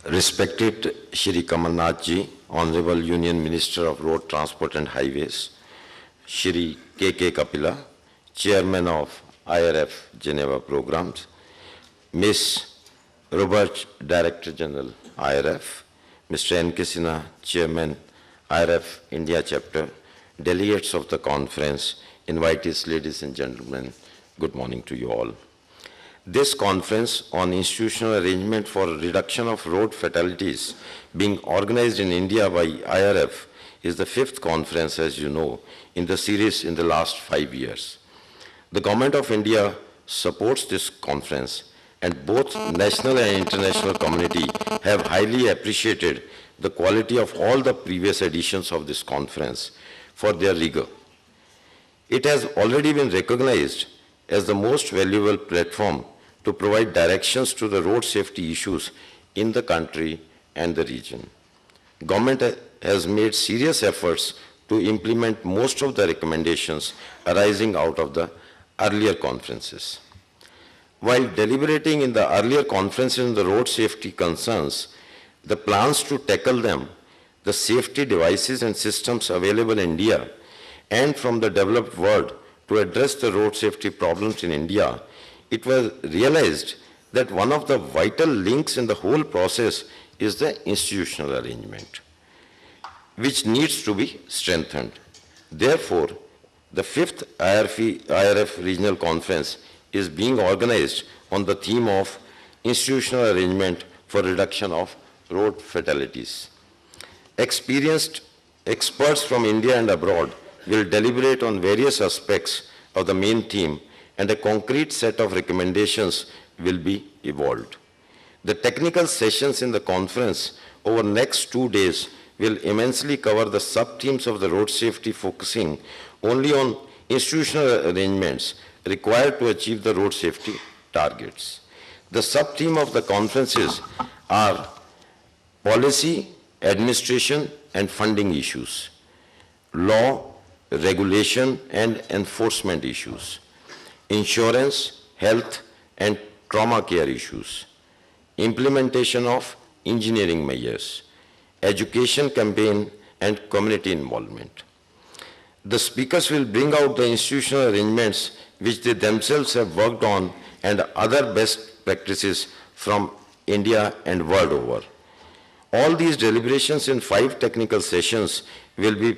Respected Shri Kamal Nath Ji, Honorable Union Minister of Road Transport and Highways, Shri K.K. Kapila, Chairman of IRF Geneva Programs, Ms. Robert, Director General, IRF, Mr. N.K. Sinha, Chairman, IRF India Chapter, delegates of the conference, invitees, ladies and gentlemen, good morning to you all. This conference on institutional arrangement for reduction of road fatalities being organized in India by IRF is the 5th conference, as you know, in the series in the last 5 years. The Government of India supports this conference, and both national and international community have highly appreciated the quality of all the previous editions of this conference for their rigor. It has already been recognized as the most valuable platform to provide directions to the road safety issues in the country and the region. Government has made serious efforts to implement most of the recommendations arising out of the earlier conferences. While deliberating in the earlier conferences on the road safety concerns, the plans to tackle them, the safety devices and systems available in India and from the developed world to address the road safety problems in India, it was realized that one of the vital links in the whole process is the institutional arrangement, which needs to be strengthened. Therefore, the 5th IRF Regional Conference is being organized on the theme of institutional arrangement for reduction of road fatalities. Experienced experts from India and abroad will deliberate on various aspects of the main theme, and a concrete set of recommendations will be evolved. The technical sessions in the conference over the next 2 days will immensely cover the sub-themes of the road safety, focusing only on institutional arrangements required to achieve the road safety targets. The sub-theme of the conferences are policy, administration, and funding issues, law, regulation, and enforcement issues, insurance, health, and trauma care issues, implementation of engineering measures, education campaign, and community involvement. The speakers will bring out the institutional arrangements which they themselves have worked on and other best practices from India and world over. All these deliberations in 5 technical sessions will be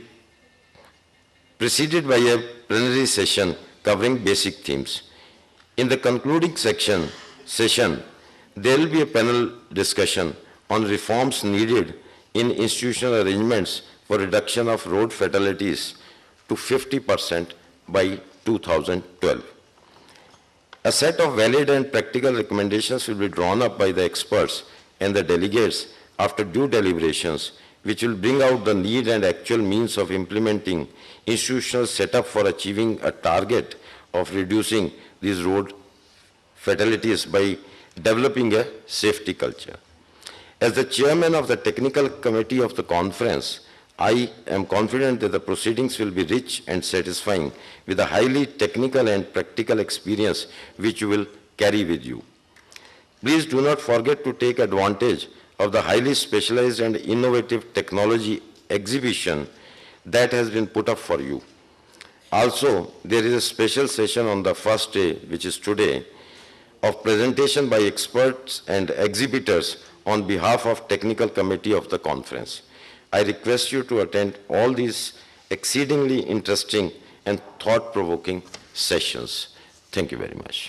preceded by a plenary session covering basic themes. In the concluding session, there will be a panel discussion on reforms needed in institutional arrangements for reduction of road fatalities to 50% by 2012. A set of valid and practical recommendations will be drawn up by the experts and the delegates after due deliberations, which will bring out the need and actual means of implementing institutional setup for achieving a target of reducing these road fatalities by developing a safety culture. As the chairman of the technical committee of the conference, I am confident that the proceedings will be rich and satisfying with a highly technical and practical experience which you will carry with you. Please do not forget to take advantage of the highly specialized and innovative technology exhibition that has been put up for you. Also, there is a special session on the first day, which is today, of presentation by experts and exhibitors on behalf of technical committee of the conference. I request you to attend all these exceedingly interesting and thought-provoking sessions. Thank you very much.